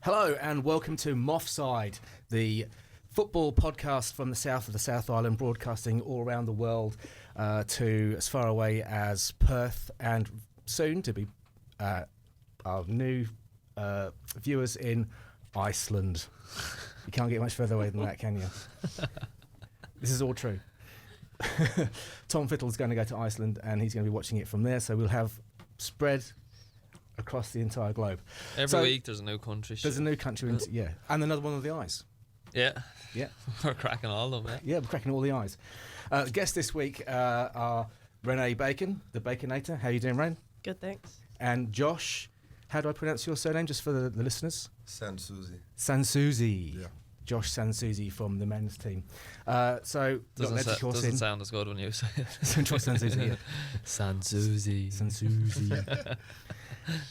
Hello and welcome to Moffside, the football podcast from the south of the South Island, broadcasting all around the world to as far away as Perth and soon to be our new viewers in Iceland. You can't get much further away than that, can you? This is all true. Tom Fittle's going to go to Iceland and he's going to be watching it from there, so we'll have spread across the entire globe. Every week there's a new country. There's a new country, and another one of the eyes. Yeah. Yeah. We're cracking all of them, Yeah, we're cracking all the eyes. Guests this week are Renee Bacon, the Baconator. How are you doing, Ren? Good, thanks. And Josh, how do I pronounce your surname, just for the listeners? Sansucie. Sansucie. Yeah. Josh Sansucie from the men's team. So doesn't sound as good when you say it. Josh Sansucie, yeah. Sansucie.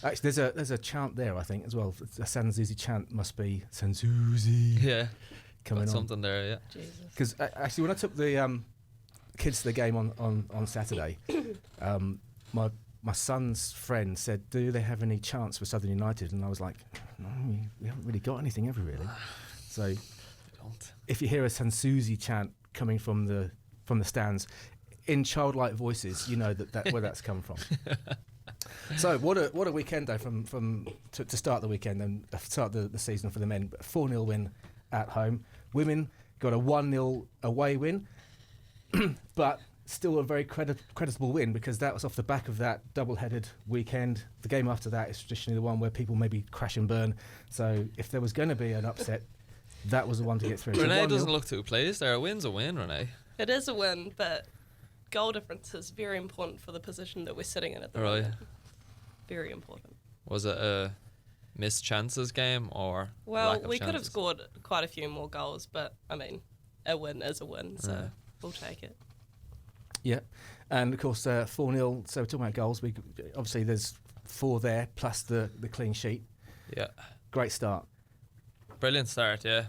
Actually, there's a chant there, I think, as well. A Sansucie chant must be Sansucie. Yeah. Coming on. Something there, yeah. Jesus. Because actually, when I took the kids to the game on Saturday, my son's friend said, "Do they have any chants for Southern United?" And I was like, "No, we haven't really got anything, have we, really?" So, if you hear a Sansucie chant coming from the stands in childlike voices, you know that where that's come from. So, what a weekend though to start the weekend and start the season for the men. 4-0 win at home. Women got a 1-0 away win, but still a very creditable win because that was off the back of that double-headed weekend. The game after that is traditionally the one where people maybe crash and burn. So, if there was going to be an upset, that was the one to get through. Renee so doesn't look too pleased there. A win's a win, Renee. It is a win, but goal difference is very important for the position that we're sitting in at the moment. Very important. Was it a missed chances game or Well, lack of we could have chances? scored quite a few more goals, but, I mean, a win is a win, so we'll take it. Yeah, and of course 4-0. So we're talking about goals. Obviously there's 4 there plus the clean sheet. Yeah. Great start. Brilliant start, yeah.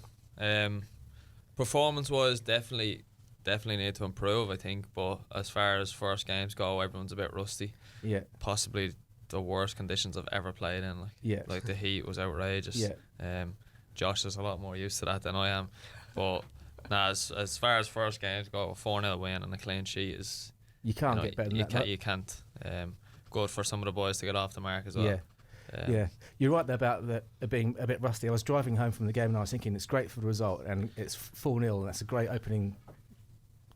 Performance-wise, definitely need to improve, I think. But as far as first games go, everyone's a bit rusty. Yeah. Possibly the worst conditions I've ever played in. Like the heat was outrageous. Yeah. Josh is a lot more used to that than I am. But as far as first games go, a 4-0 win and a clean sheet is... You can't get better than that. You can't. Good for some of the boys to get off the mark as well. Yeah. Yeah, you're right there about being a bit rusty. I was driving home from the game and I was thinking it's great for the result and it's 4-0 and that's a great opening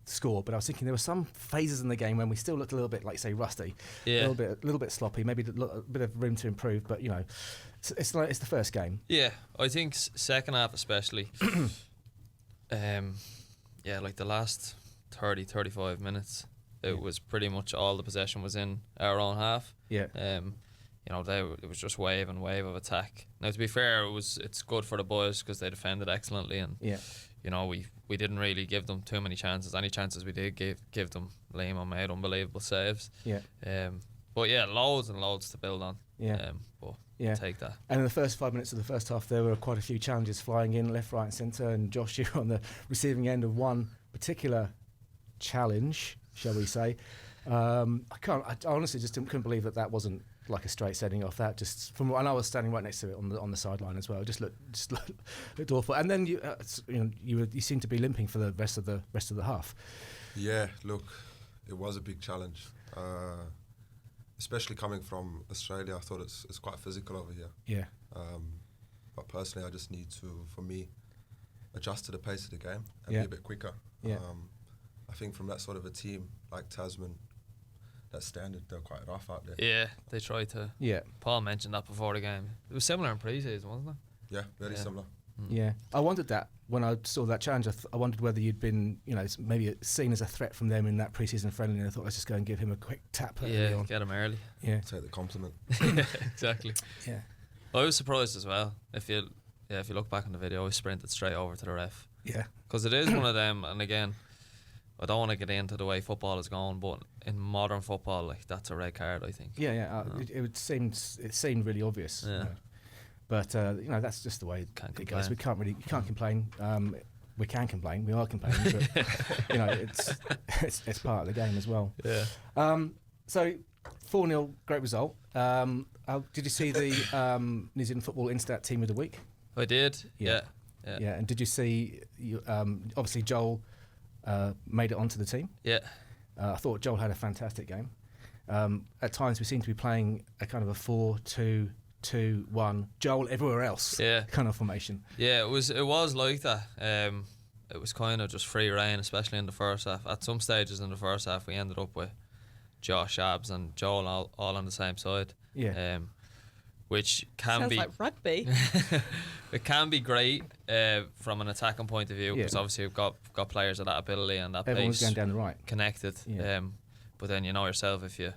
score, but I was thinking there were some phases in the game when we still looked a little bit, like say, rusty, a little bit sloppy, maybe a bit of room to improve, but you know, it's the first game. Yeah, I think second half especially, like the last 30-35 minutes, it was pretty much all the possession was in our own half. Yeah. It was just wave of attack. Now, to be fair, it's good for the boys because they defended excellently, and we didn't really give them too many chances. Any chances we did give them, Lehman made unbelievable saves. Yeah. But yeah, loads and loads to build on. Yeah. Take that. And in the first 5 minutes of the first half, there were quite a few challenges flying in left, right, and centre. And Josh, you're on the receiving end of one particular challenge, shall we say? I honestly just couldn't believe that wasn't like a straight setting off. That just and I was standing right next to it on the sideline as well. It just looked awful. And then you seemed to be limping for the rest of the half. Yeah, look, it was a big challenge, especially coming from Australia. I thought it's quite physical over here. Yeah. But personally, I just need to, for me, adjust to the pace of the game and be a bit quicker. Yeah. I think from that sort of a team like Tasman, that standard, they're quite rough out there. Yeah, they tried to. Yeah. Paul mentioned that before the game. It was similar in pre-season, wasn't it? Yeah, very similar. Yeah, I wondered that when I saw that challenge. I wondered whether you'd been, maybe seen as a threat from them in that pre-season friendly. And I thought, let's just go and give him a quick tap. Yeah, get him early. Yeah, take the compliment. Exactly. Yeah, I was surprised as well. If you look back on the video, I sprinted straight over to the ref. Yeah, because it is one of them. And again, I don't want to get into the way football is going, but in modern football, like, that's a red card, I think. Yeah. It seemed really obvious. Yeah. But that's just the way it goes. You can't complain. We can complain. We are complaining, but it's part of the game as well. Yeah. So 4-0, great result. Did you see the New Zealand Football Instat Team of the Week? I did. Yeah. And did you see? Obviously, Joel made it onto the team. Yeah. I thought Joel had a fantastic game. At times, we seem to be playing a kind of a 4-2-2-1. Joel everywhere else. Kind of formation. Yeah, it was like that. It was kind of just free reign, especially in the first half. At some stages in the first half, we ended up with Josh, Abs, and Joel all on the same side. Yeah. Which can Sounds be like rugby. it can be great from an attacking point of view, because obviously we've got players of that ability and that Everyone's pace going down the right. connected. But then you know yourself, if you're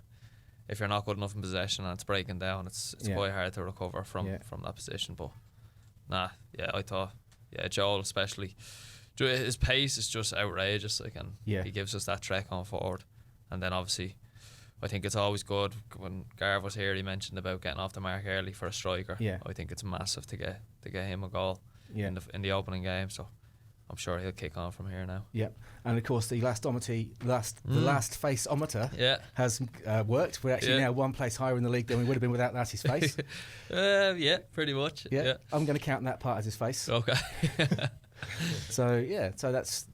not good enough in possession and it's breaking down, it's quite hard to recover from that position. But I thought Joel especially, his pace is just outrageous. Like, and he gives us that threat going forward. And then obviously, I think it's always good. When Garv was here, he mentioned about getting off the mark early for a striker. I think it's massive to get him a goal in the opening game. So I'm sure he'll kick on from here now. And of course the last face-ometer has worked. We're actually now one place higher in the league than we would have been without Lassie's face. Pretty much. I'm going to count that part as his face. Okay. So that's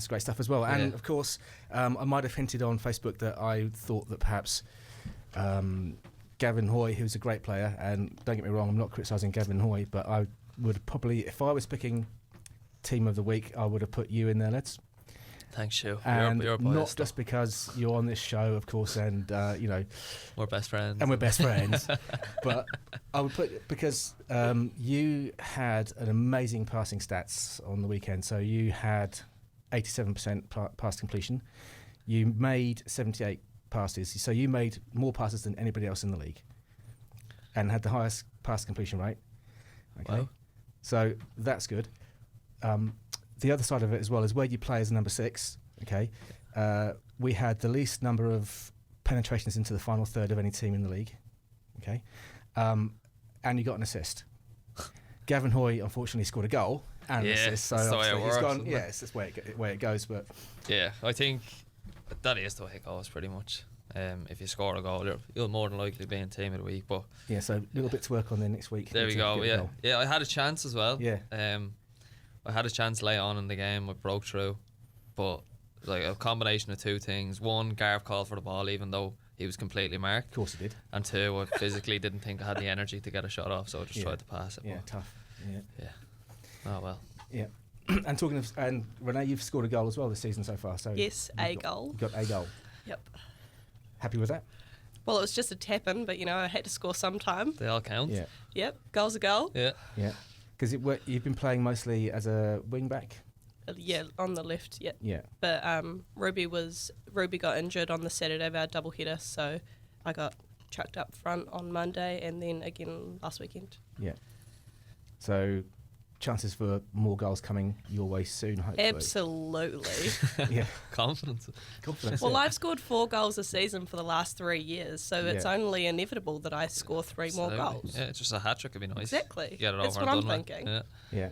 great stuff as well. And of course, I might have hinted on Facebook that I thought that perhaps Gavin Hoy, who's a great player, and don't get me wrong, I'm not criticising Gavin Hoy, but I would probably, if I was picking team of the week, I would have put you in there, lads. Thanks, Shu. And you're not just because you're on this show, of course, and we're best friends. And we're best friends. But I would put, because you had an amazing passing stats on the weekend. So you had 87% pass completion. You made 78 passes. So you made more passes than anybody else in the league, and had the highest pass completion rate. Okay. Wow. So that's good. The other side of it as well is where you play as number 6. Okay, we had the least number of penetrations into the final third of any team in the league. Okay, and you got an assist. Gavin Hoy unfortunately scored a goal and an assist. So that's the way it works, gone. It's the way it goes. But I think that is the way it goes pretty much. If you score a goal, you'll more than likely be in team of the week. But so a little bit to work on there next week. There we go. I had a chance as well. I had a chance late on in the game. I broke through, but like a combination of two things. One, Garv called for the ball even though he was completely marked. Of course he did. And two, I physically didn't think I had the energy to get a shot off, so I just tried to pass it. Tough. Oh well. And talking of, and Renee, you've scored a goal as well this season so far. So yes, a goal. Got a goal. Yep. Happy with that? Well, it was just a tap-in, but I had to score sometime. They all count. Yep. Goal's a goal. Yeah. Because you've been playing mostly as a wing back. On the left. Yeah. But Ruby got injured on the Saturday of our double header, so I got chucked up front on Monday and then again last weekend. Yeah. So chances for more goals coming your way soon, hopefully. Absolutely. Confidence. Well, I've scored 4 goals a season for the last 3 years, so it's only inevitable that I score 3 more goals. Yeah, just a hat-trick would be nice. Exactly. Get it That's over what and I'm done thinking. with. Yeah.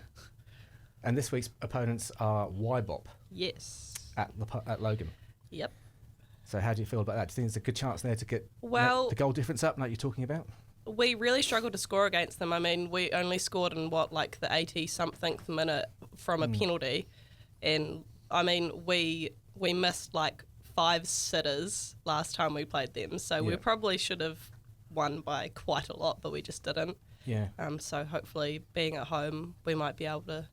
And this week's opponents are YBOP. Yes. At Logan. Yep. So how do you feel about that? Do you think there's a good chance there to get the goal difference up like you're talking about? We really struggled to score against them. I mean, we only scored in the 80-something minute from a penalty. And, I mean, we missed 5 sitters last time we played them. So we probably should have won by quite a lot, but we just didn't. Yeah. So hopefully, being at home, we might be able to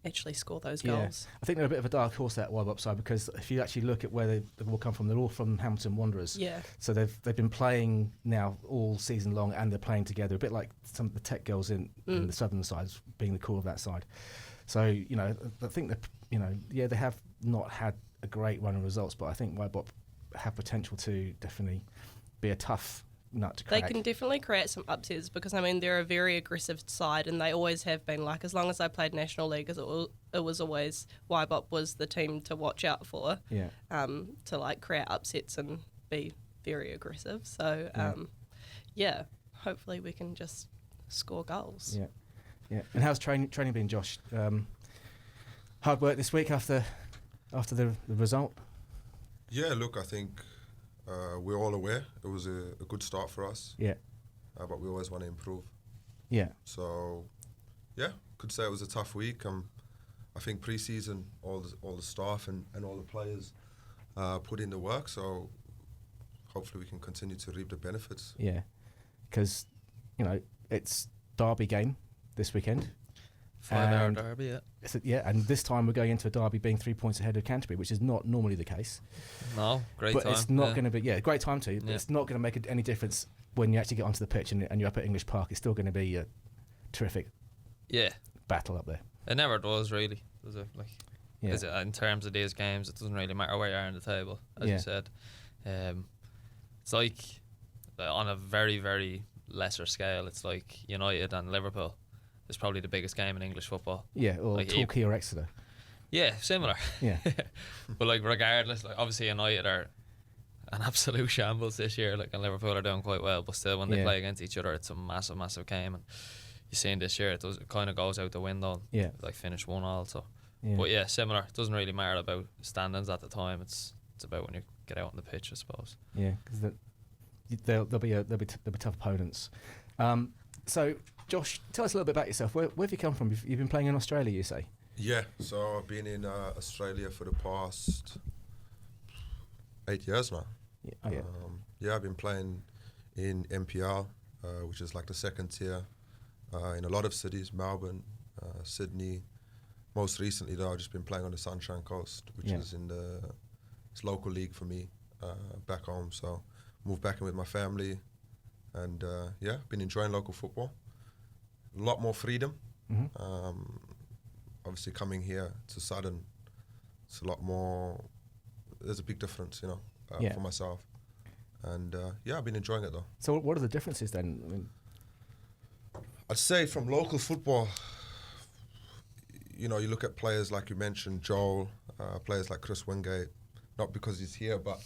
actually score those goals. I think they're a bit of a dark horse, that YBOP side, because if you actually look at where they all come from, they're all from Hamilton Wanderers. Yeah. So they've been playing now all season long, and they're playing together, a bit like some of the Tech girls in the southern sides, being the core of that side. So I think that they have not had a great run of results, but I think YBOP have potential to definitely be a tough nut to crack. They can definitely create some upsets because, I mean, they're a very aggressive side and they always have been. As long as I played National League, it was always YBOP was the team to watch out for, to create upsets and be very aggressive. So, hopefully we can just score goals. Yeah. And how's training been, Josh? Hard work this week after the result? Yeah, look, I think we're all aware it was a good start for us. Yeah. But we always want to improve. Yeah. So Yeah, could say it was a tough week. I think pre-season, all the staff and all the players put in the work, so hopefully we can continue to reap the benefits. Yeah, because, it's derby game this weekend. 5-hour derby, yeah. And this time we're going into a derby being 3 points ahead of Canterbury, which is not normally the case. No, great but time. But it's not going to be, great time too. But Yeah. it's not going to make any difference when you actually get onto the pitch and you're up at English Park. It's still going to be a terrific battle up there. It never does, really. Does it? In terms of these games, it doesn't really matter where you are on the table, as you said. It's like, on a very, very lesser scale, it's like United and Liverpool is probably the biggest game in English football. Yeah, or like Torquay or Exeter. Yeah, similar. Yeah. But regardless, obviously United are an absolute shambles this year, and Liverpool are doing quite well, but still when they play against each other, it's a massive, massive game. And you're seeing this year, it kind of goes out the window. Yeah. Finish 1-1. So, but similar. It doesn't really matter about standings at the time. It's about when you get out on the pitch, I suppose. Yeah, because they'll be tough opponents. So, Josh, tell us a little bit about yourself. Where have you come from? You've been playing in Australia, you say? Yeah, so I've been in Australia for the past 8 years now. I've been playing in MPL, which is like the second tier, in a lot of cities, Melbourne, Sydney. Most recently, though, I've just been playing on the Sunshine Coast, which is it's local league for me back home. So moved back in with my family, and been enjoying local football. A lot more freedom. Mm-hmm. Obviously, coming here to Southern, it's a lot more. There's a big difference, for myself. And I've been enjoying it though. So what are the differences then? I mean, I'd say from local football, you look at players like you mentioned, Joel, players like Chris Wingate, not because he's here, but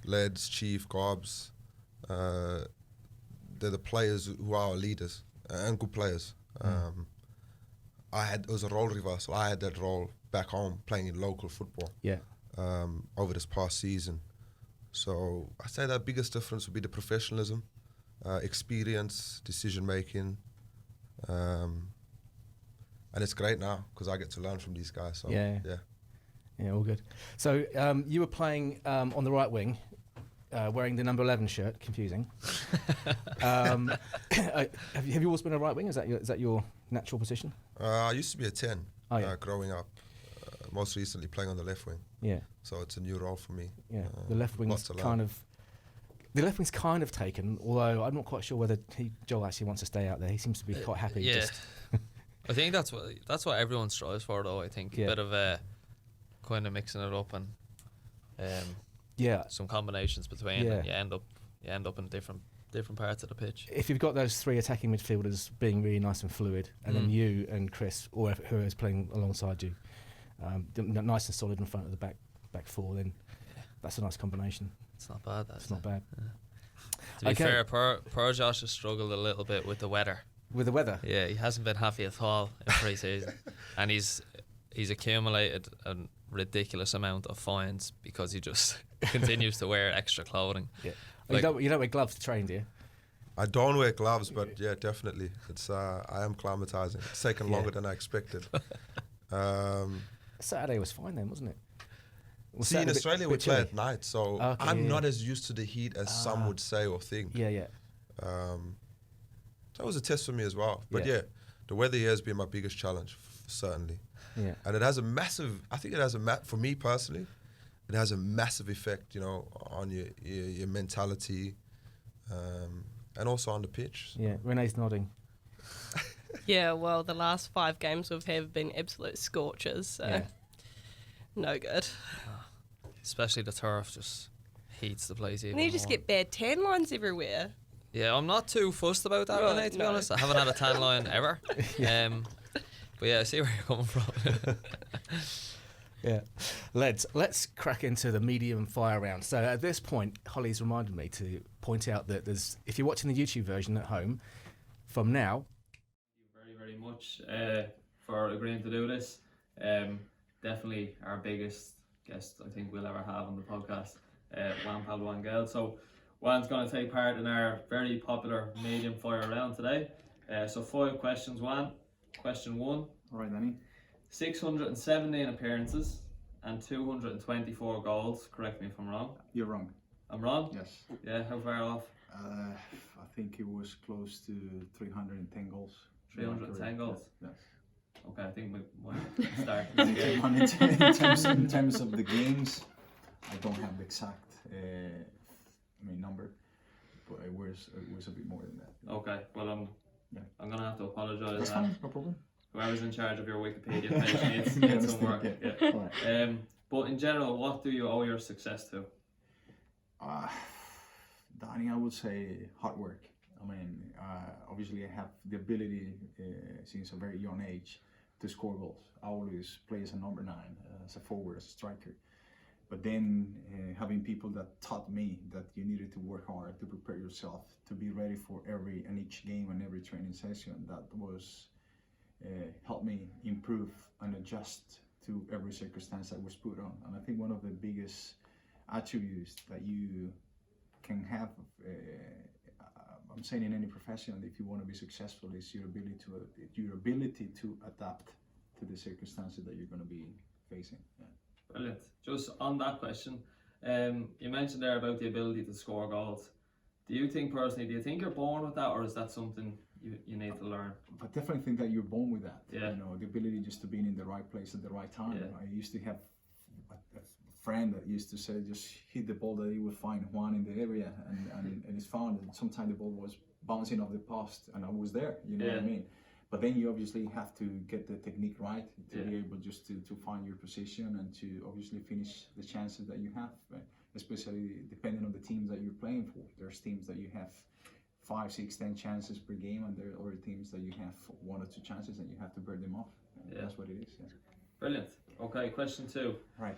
Leds, Chief, Gobs, they're the players who are our leaders and good players. It was a role reversal. I had that role back home playing in local football over this past season. So I'd say the biggest difference would be the professionalism, experience, decision making. And it's great now because I get to learn from these guys. So, Yeah, all good. So you were playing on the right wing, wearing the number 11 shirt. Confusing. Have you always been a right wing? Is that your natural position? I used to be a 10 growing up. Most recently playing on the left wing. Yeah. So it's a new role for me. Yeah. The left wing's kind of taken, although I'm not quite sure whether Joel actually wants to stay out there. He seems to be quite happy. Yeah. I think that's what everyone strives for, though. I think a bit of kind of mixing it up and some combinations between. And you end up in different parts of the pitch. If you've got those three attacking midfielders being really nice and fluid, and then you and Chris, or whoever's playing alongside you, nice and solid in front of the back four, then that's a nice combination. It's not bad. It's not bad. Yeah. To be fair, poor Josh has struggled a little bit with the weather. With the weather? Yeah, he hasn't been happy at all in pre-season. And he's accumulated a ridiculous amount of fines because he just continues to wear extra clothing. Yeah. You don't wear gloves to train, do you? I don't wear gloves, but yeah, definitely. It's I am climatizing. It's taken longer than I expected. Saturday was fine then, wasn't it? See, in Australia we play at night, so I'm not as used to the heat as some would say or think. Yeah. That was a test for me as well. But the weather here has been my biggest challenge, certainly. Yeah. And it has a massive, for me personally, it has a massive effect, on your mentality and also on the pitch. So. Yeah, Renee's nodding. Yeah, well, the last 5 games we've had have been absolute scorchers, so no good. Especially the turf just heats the place even And you just more. get bad tan lines everywhere. Yeah, I'm not too fussed about that, Renee, to be honest. I haven't had a tan line ever. But I see where you're coming from. Yeah. Let's crack into the medium fire round. So at this point, Holly's reminded me to point out that if you're watching the YouTube version at home, from now... Thank you very, very much for agreeing to do this. Definitely our biggest guest I think we'll ever have on the podcast, Juan Pablo Angel. So Juan's going to take part in our very popular medium fire round today. So 5 questions, Juan. Question 1. All right, Danny. 617 appearances and 224 goals. Correct me if I'm wrong. You're wrong. I'm wrong? Yes. Yeah, how far off? I think it was close to 310 goals. 310 goals? Yes. Okay, I think we might start. In terms of the games, I don't have the exact number, but it was a bit more than that. Okay, well I'm gonna have to apologise. That's fine, no problem. Whoever's in charge of your Wikipedia page needs to get some work. Yeah. All right. But in general, what do you owe your success to? Danny, I would say hard work. I mean, obviously I have the ability since a very young age to score goals. I always play as a number 9, as a forward, as a striker. But then having people that taught me that you needed to work hard to prepare yourself to be ready for each game and every training session, that was helped me improve and adjust to every circumstance I was put on. And I think one of the biggest attributes that you can have, I'm saying in any profession, if you want to be successful, is your ability to adapt to the circumstances that you're going to be facing. Yeah. Brilliant. Just on that question, you mentioned there about the ability to score goals. Do you think you're born with that, or is that something you need to learn? I definitely think that you're born with that. Yeah. You know, the ability just to be in the right place at the right time. Yeah. I used to have a friend that used to say, just hit the ball that he would find Juan in the area, and it's found. And sometimes the ball was bouncing off the post, and I was there. You know what I mean? But then you obviously have to get the technique right to be able just to find your position and to obviously finish the chances that you have, especially depending on the teams that you're playing for. There's teams that you have 5, 6, 10 chances per game, and there are other teams that you have 1 or 2 chances and you have to burn them off. That's what it is. Yeah. Brilliant. Okay, question 2. Right.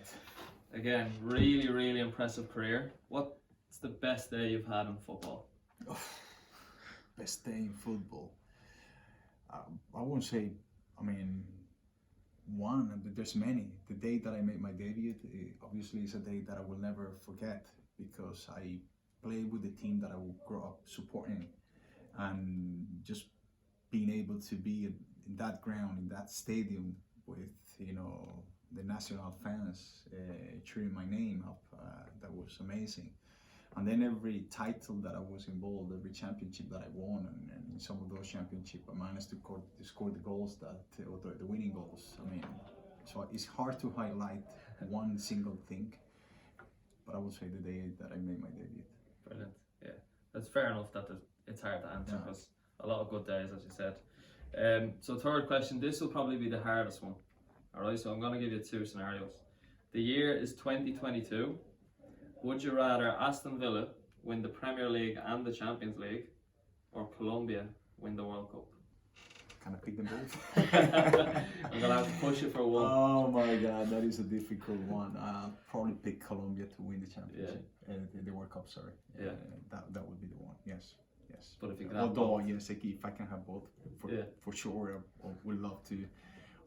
Again, really, really impressive career. What's the best day you've had in football? Best day in football. I won't say, one, there's many. The day that I made my debut, obviously is a day that I will never forget, because I played with the team that I will grow up supporting, and just being able to be in that ground, in that stadium with, the national fans cheering my name up, that was amazing. And then every title that I was involved, every championship that I won, and in some of those championships I managed to score the goals or the winning goals. So it's hard to highlight one single thing, but I would say the day that I made my debut. Brilliant. Yeah, that's fair enough that it's hard to answer, because a lot of good days, as you said. So third question, this will probably be the hardest one. Alright, so I'm going to give you 2 scenarios. The year is 2022. Would you rather Aston Villa win the Premier League and the Champions League, or Colombia win the World Cup? Can I pick them both? I'm going to have to push you for one. Oh my God, that is a difficult one. I'll probably pick Colombia to win the championship. The World Cup, sorry. Yeah. That would be the one, yes. But if you can have Although, both. yes, if I can have both, for sure, I would love to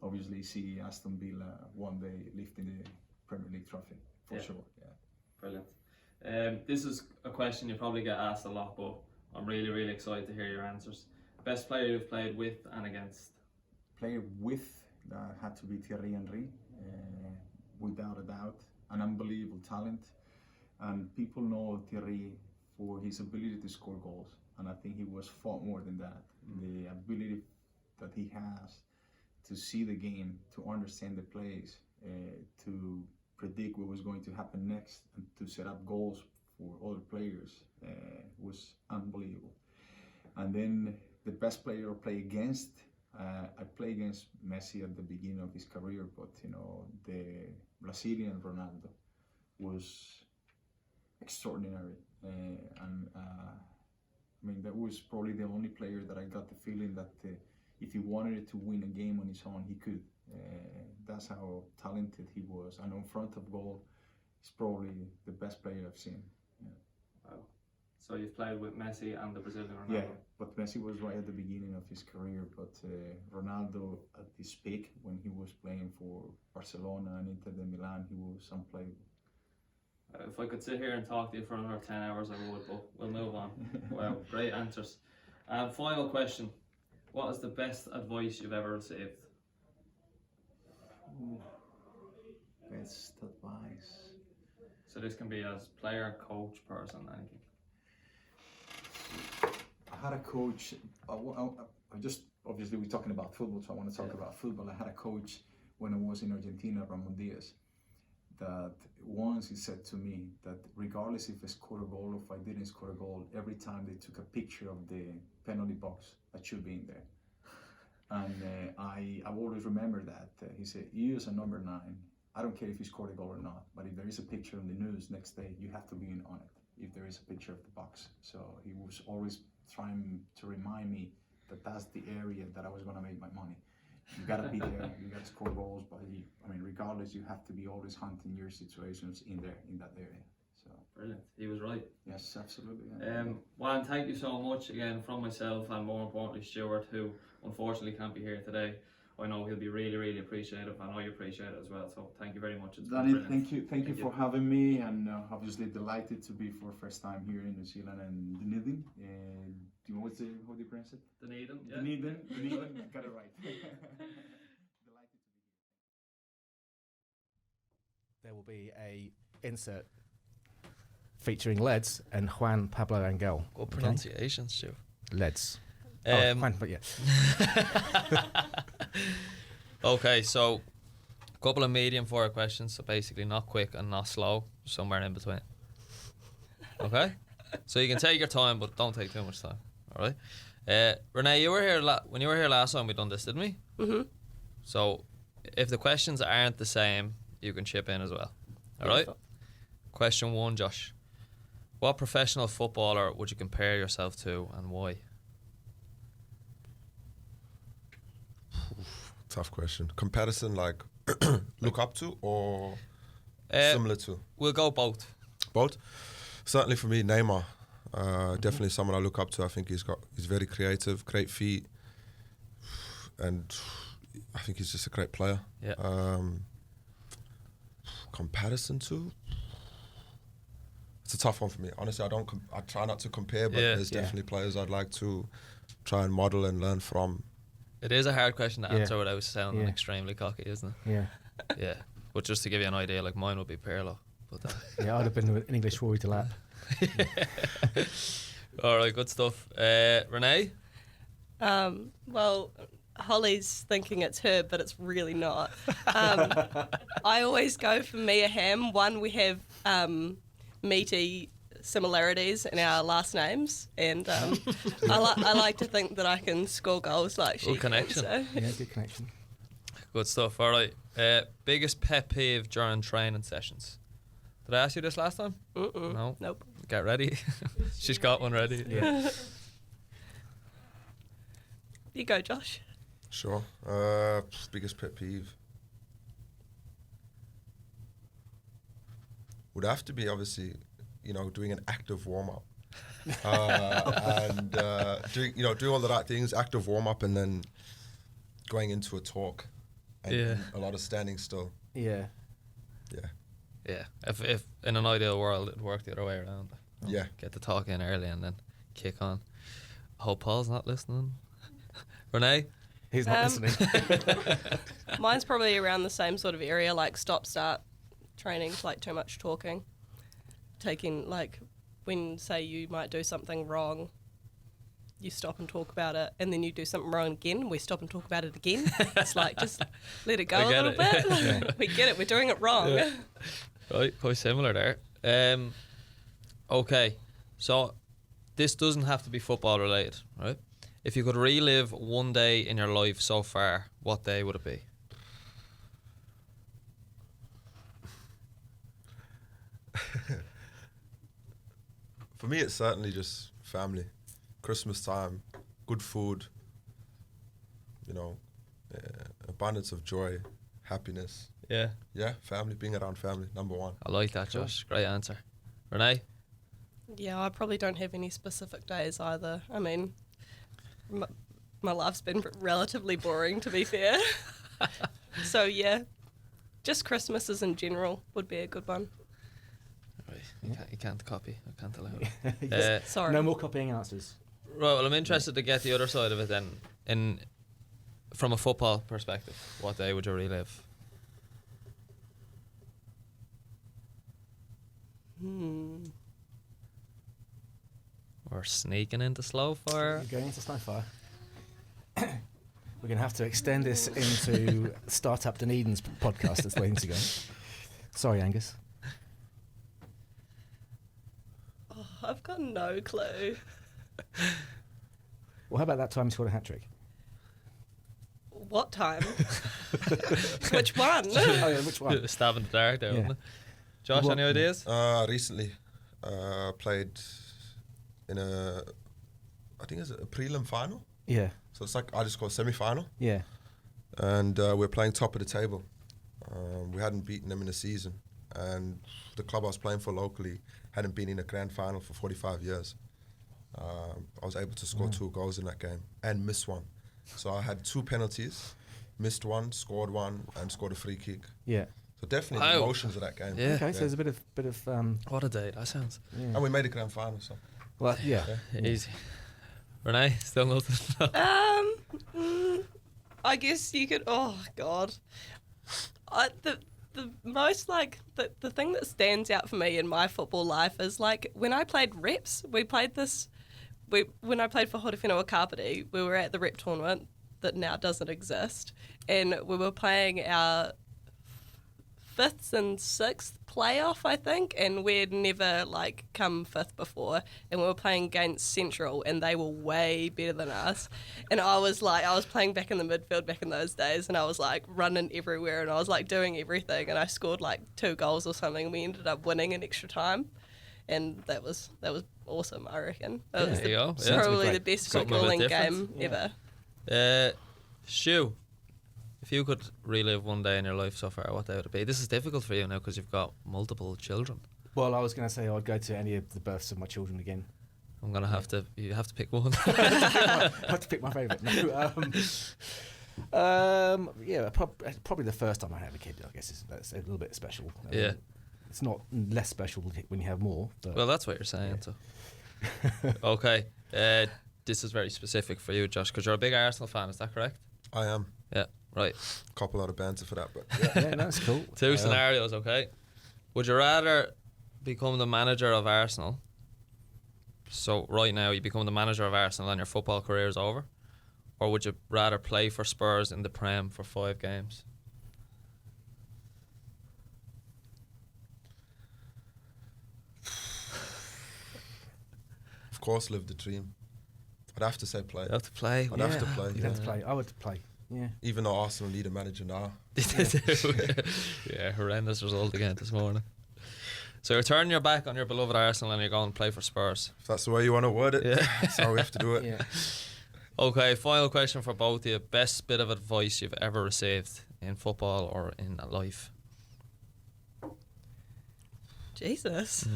obviously see Aston Villa one day lifting the Premier League trophy, for sure. Yeah. Brilliant. This is a question you probably get asked a lot, but I'm really, really excited to hear your answers. Best player you've played with and against? Player with, had to be Thierry Henry, without a doubt. An unbelievable talent. And people know Thierry for his ability to score goals. And I think he was far more than that. The ability that he has to see the game, to understand the plays, to predict what was going to happen next, and to set up goals for other players was unbelievable. And then the best player I play against, I played against Messi at the beginning of his career, but the Brazilian Ronaldo was extraordinary, that was probably the only player that I got the feeling that if he wanted to win a game on his own, he could. That's how talented he was, and on front of goal, he's probably the best player I've seen. Yeah. Wow. So you've played with Messi and the Brazilian Ronaldo? Yeah, but Messi was right at the beginning of his career, but Ronaldo at his peak, when he was playing for Barcelona and Inter de Milan, he was unplayable. If I could sit here and talk to you for another 10 hours, I would, but we'll move on. Wow, great answers. And final question. What is the best advice you've ever received? Ooh, best advice. So this can be as player, coach, person, anything. I had a coach. I just obviously we're talking about football, so I want to talk about football. I had a coach when I was in Argentina, Ramon Diaz, that once he said to me that regardless if I scored a goal or if I didn't score a goal, every time they took a picture of the penalty box, I should be in there. And I've always remembered that. He said, you as a number 9, I don't care if you scored a goal or not, but if there is a picture on the news next day, you have to be in on it, if there is a picture of the box. So he was always trying to remind me that that's the area that I was going to make my money. You got to be there, you got to score goals, but regardless, you have to be always hunting your situations in that area. So brilliant. He was right. Yes, absolutely. Yeah. Juan, thank you so much again from myself and more importantly Stuart, who unfortunately can't be here today. I know he'll be really, really appreciative. I know you appreciate it as well. So thank you very much. It's Danny, thank you for having me, and obviously delighted to be for first time here in New Zealand and Dunedin. And do you know how do you pronounce it? Dunedin. Yeah. Dunedin. Got it right. Delighted to be here. There will be a insert featuring Leds and Juan Pablo Angel. Good pronunciation, Stu. Leds. Juan, but yeah. Okay, so a couple of medium forward questions. So basically, not quick and not slow, somewhere in between. Okay, so you can take your time, but don't take too much time. All right. Renee, you were here when you were here last time. We done this, didn't we? Mm-hmm. So if the questions aren't the same, you can chip in as well. All right. Question 1, Josh. What professional footballer would you compare yourself to, and why? Tough question. Comparison, like look up to or similar to? We'll go both. Both. Certainly for me, Neymar. Definitely someone I look up to. I think he's very creative, great feet, and I think he's just a great player. Yeah. Comparison to? It's a tough one for me. Honestly, I try not to compare, but there's definitely players I'd like to try and model and learn from. It is a hard question to answer without sounding extremely cocky, isn't it? Yeah. Yeah. But just to give you an idea, like mine would be Pirlo. But I'd have been an English Rory to lap. All right, good stuff. Renee? Well, Holly's thinking it's her, but it's really not. I always go for Mia Hamm. One, we have meaty similarities in our last names, and I like to think that I can score goals like she Good connection. can. So. Yeah, good connection. Good stuff. All right. Biggest pet peeve during training sessions? Did I ask you this last time? No. Nope. Get ready. She's got one ready. Yeah. You go, Josh. Sure. Biggest pet peeve would have to be doing an active warm up, and doing all the right things, active warm up, and then going into a talk, and a lot of standing still. Yeah. Yeah. Yeah. If in an ideal world it worked the other way around. Yeah. Get the talk in early and then kick on. I hope Paul's not listening. Renee? He's not listening. Mine's probably around the same sort of area, like stop-start training, like too much talking. Taking, like, when, say, you might do something wrong, you stop and talk about it, and then you do something wrong again, we stop and talk about it again. It's like, just let it go a little bit. Yeah. We get it, we're doing it wrong. Yeah. Right, quite similar there. Okay, so this doesn't have to be football related, right? If you could relive one day in your life so far, what day would it be? For me, it's certainly just family. Christmas time, good food, abundance of joy, happiness. Yeah. Yeah, family, being around family, number one. I like that, Josh. Great answer. Renee? Yeah, I probably don't have any specific days either. I mean, my life's been relatively boring, to be fair. So, yeah, just Christmases in general would be a good one. Right. You can't copy. I can't allow it. Sorry. No more copying answers. Right, well, I'm interested to get the other side of it then. from a football perspective, what day would you relive? We're sneaking into slow fire. We're going into slow fire. We're going to have to extend this into Startup Dunedin's podcast that's waiting to go. Sorry, Angus. Oh, I've got no clue. Well, how about that time you scored a hat-trick? What time? Which one? Oh, yeah, which one? Stab in the dark there, wasn't it? Josh, What- any ideas? Recently, played in I think it's a prelim final. Yeah, So it's like I just got semi-final, yeah. and we're playing top of the table. We hadn't beaten them in a season, and the club I was playing for locally hadn't been in a grand final for 45 years. I was able to score 2 goals in that game and miss one. So I had 2 penalties, missed one, scored one, and scored a free kick. Yeah. So definitely the emotions of that game. Yeah. Okay, so there's a bit of What a day that sounds. yeah. And we made a grand final, so. Well, yeah. Easy. Renee, still nothing? I guess you could. Oh God, the most like the thing that stands out for me in my football life is like when I played reps. We played this. When I played for Hortefino Kapiti, we were at the rep tournament that now doesn't exist, and we were playing our 5th and 6th playoff, I think, and we'd never like come 5th before, and we were playing against Central, and they were way better than us. And I was playing back in the midfield back in those days, and I was like running everywhere, and I was like doing everything, and I scored like 2 goals or something, and we ended up winning in extra time, and that was awesome. I reckon that was there you go. Sounds like probably great. the best Something a bit footballing different. game Yeah. ever. Shu, if you could relive one day in your life so far, what day would it be? This is difficult for you now because you've got multiple children. Well, I was going to say I'd go to any of the births of my children again. I'm gonna have to. You have to pick one. I have to pick my favourite. No, yeah, probably the first time I have a kid. I guess that's a little bit special. Yeah. It's not less special when you have more. But Well, that's what you're saying. So. Okay. This is very specific for you, Josh, because you're a big Arsenal fan. Is that correct? I am. Yeah. Right. Couple out of banter for that, but yeah, that's cool. 2 scenarios. Okay. Would you rather become the manager of Arsenal? So right now you become the manager of Arsenal and your football career is over, or would you rather play for Spurs in the Prem for 5 games? of course, live the dream. I'd have to say play. You have to play. I'd have to play. You'd have to play. I would play. Yeah. Even though Arsenal need a manager now. Yeah, horrendous result again this morning. So you're turning your back on your beloved Arsenal and you're going to play for Spurs. If that's the way you want to word it, Yeah. that's how we have to do it. Yeah. Okay, final question for both of you. Best bit of advice you've ever received in football or in life? Jesus.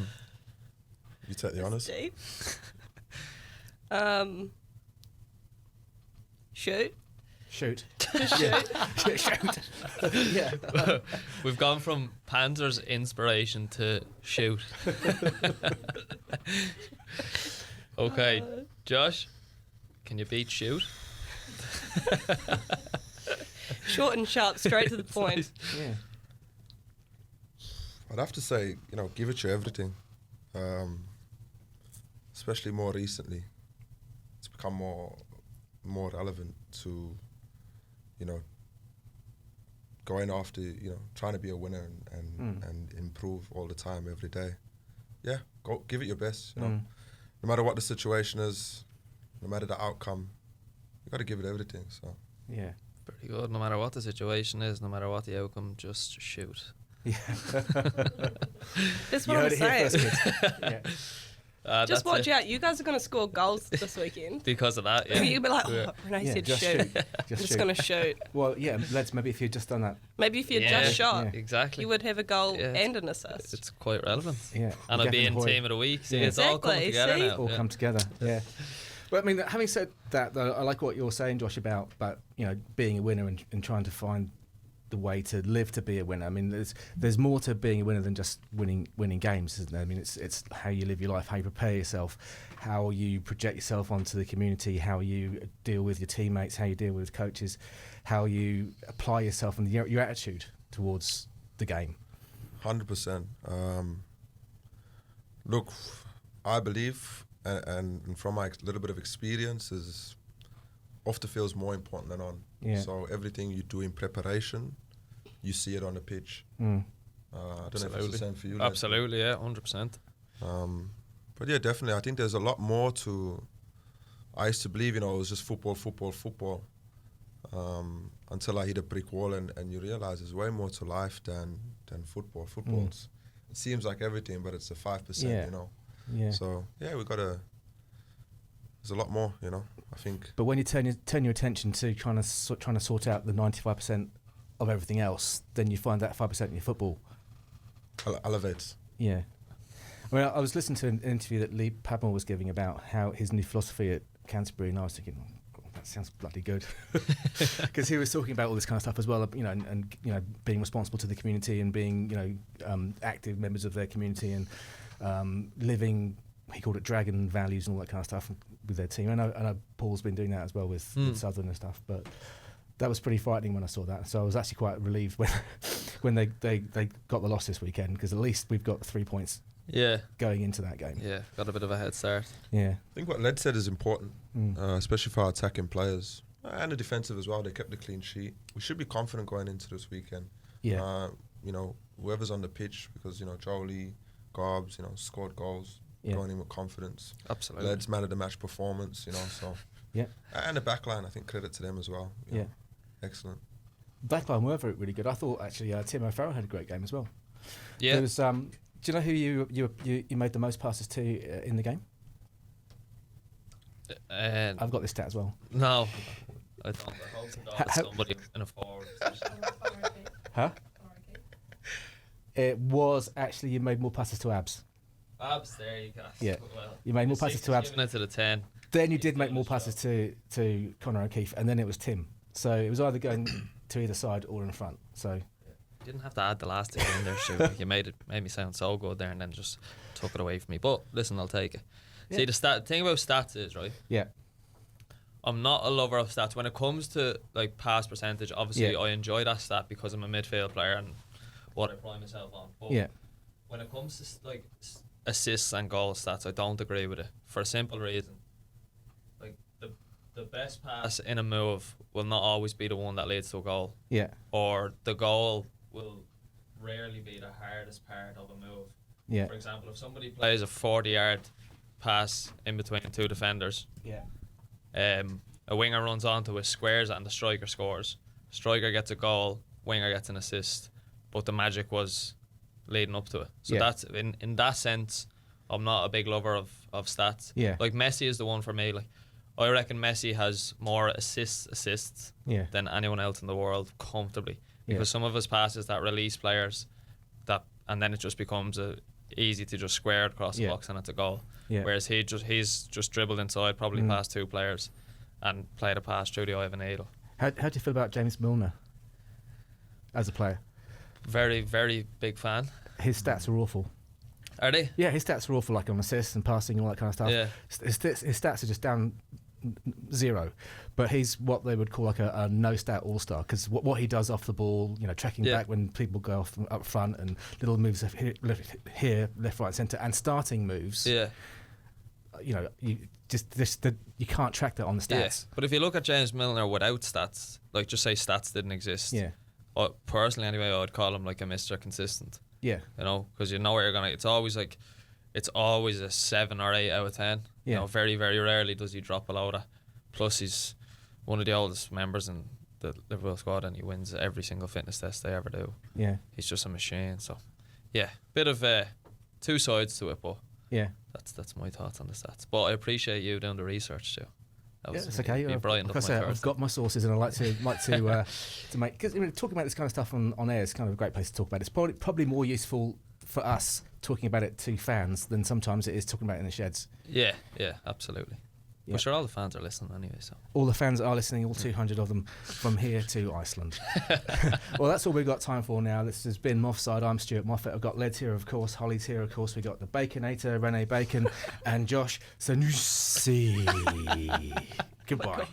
You take the honours. Deep. Shoot. Shoot. Just shoot. Yeah, shoot. Yeah. We've gone from Panzer's inspiration to shoot. Okay, Josh, can you beat shoot? Short and sharp, straight to the point. Yeah. I'd have to say, give it your everything. Especially more recently. It's become more relevant to, going after, trying to be a winner and improve all the time, every day. Yeah, go give it your best. No matter what the situation is, no matter the outcome, you got to give it everything. So Yeah. Pretty good. No matter what the situation is, no matter what the outcome, just shoot. Yeah. That's You what I'm heard it here saying. first, kids. Yeah. Just That's watch it. out. You guys are going to score goals this weekend. Because of that, yeah. You'll be like, Yeah. Renee Yeah, said just shoot. shoot. I'm Just just shoot. going to shoot. Well, yeah, maybe if you'd just done that. Maybe if you'd Yeah. just shot, Yeah. Exactly. you would have a goal Yeah, and an assist. It's quite relevant. Yeah. And I'd be in Gavin Hoy. team of the week. See, Yeah. it's all coming Exactly, together see? now. All yeah. come together. Yeah. But I mean, having said that, though, I like what you're saying, Josh, about being a winner and trying to find the way to live to be a winner. I mean, there's more to being a winner than just winning games, isn't there? I mean, it's how you live your life, how you prepare yourself, how you project yourself onto the community, how you deal with your teammates, how you deal with coaches, how you apply yourself, and your attitude towards the game. 100%. Look, I believe, and from my little bit of experience, is off the field is more important than on. Yeah. So everything you do in preparation, you see it on the pitch. I don't know if it's the same for you. Absolutely, yeah, 100%. But yeah, definitely. I think there's a lot more to. I used to believe, it was just football. Until I hit a brick wall and you realize there's way more to life than football. Football's it seems like everything, but it's a 5%. Yeah. So yeah, there's a lot more, I think. But when you turn your attention to trying to sort out the 95% of everything else, then you find that 5% in your football Elevates. Yeah. I mean, I was listening to an interview that Lee Padmore was giving about how his new philosophy at Canterbury, and I was thinking, that sounds bloody good, because he was talking about all this kind of stuff as well, and being responsible to the community and being active members of their community and living. He called it dragon values and all that kind of stuff with their team. I know Paul's been doing that as well with Southern and stuff, but that was pretty frightening when I saw that. So I was actually quite relieved when they got the loss this weekend, because at least we've got 3 points. Yeah. Going into that game. Yeah, got a bit of a head start. Yeah. I think what Led said is important, especially for our attacking players and the defensive as well. They kept the clean sheet. We should be confident going into this weekend. Yeah. Whoever's on the pitch, because Jolie, Garbs, scored goals. Yeah. Going in with confidence. Absolutely. Led's man of the match performance, so. Yeah. And the backline, I think, credit to them as well. Yeah. Excellent. Backline were really good. I thought actually Tim O'Farrell had a great game as well. Yeah. There was, do you know who you made the most passes to in the game? I've got this stat as well. No, I don't. I hope to God it's somebody in a forward. Huh? It was actually you made more passes to Abs. Abs, there you go. Yeah, well, you made more passes to Abs. Giving it to the 10. Then you did make more passes to Conor O'Keefe, and then it was Tim. So it was either going to either side or in front. So you didn't have to add the last thing in there, Stu. Like, you made me sound so good there, and then just took it away from me. But listen, I'll take it. Yeah. See, the thing about stats is, right? Yeah. I'm not a lover of stats. When it comes to like pass percentage, obviously I enjoy that stat because I'm a midfield player and what I pride myself on. But when it comes to like assists and goal stats, I don't agree with it for a simple reason. Like the best pass in a move will not always be the one that leads to a goal. Yeah. Or the goal will rarely be the hardest part of a move. Yeah. For example, if somebody plays a 40-yard pass in between two defenders, a winger runs onto it, squares it, and the striker scores. Striker gets a goal, winger gets an assist, but the magic was leading up to it. So that's in that sense, I'm not a big lover of stats. Yeah. Like Messi is the one for me. Like I reckon Messi has more assists than anyone else in the world comfortably. Because some of his passes that release players, and then it just becomes easy to just square it across the box and it's a goal. Yeah. Whereas he's just dribbled inside, probably past two players, and played a pass through the eye of a needle. How do you feel about James Milner as a player? Very, very big fan. His stats are awful. Are they? Yeah, his stats are awful, like on assists and passing and all that kind of stuff. Yeah. His stats are just down 0, but he's what they would call like a no-stat all-star, because what he does off the ball, tracking back when people go off up front, and little moves here, left, right, centre, and starting moves. Yeah. You can't track that on the stats. Yeah. But if you look at James Milner without stats, like just say stats didn't exist. Yeah. Personally, anyway, I would call him like a Mr. Consistent. Yeah. Because you know where you're gonna. It's always a 7 or 8 out of 10. Yeah. Very, very rarely does he drop below that. Plus, he's one of the oldest members in the Liverpool squad, and he wins every single fitness test they ever do. Yeah. He's just a machine. So, yeah, bit of two sides to it, but yeah, that's my thoughts on the stats. But I appreciate you doing the research too. It's okay. I've got my sources, and I like to make, because talking about this kind of stuff on air is kind of a great place to talk about it. It's probably more useful for us talking about it to fans than sometimes it is talking about it in the sheds. Yeah, absolutely. I'm sure all the fans are listening anyway. So all the fans are listening, all 200 of them, from here to Iceland. Well, that's all we've got time for now. This has been Moffside. I'm Stuart Moffat. I've got Leds here, of course. Holly's here, of course. We've got the Baconator, Renee Bacon, and Josh Sansucie. Goodbye.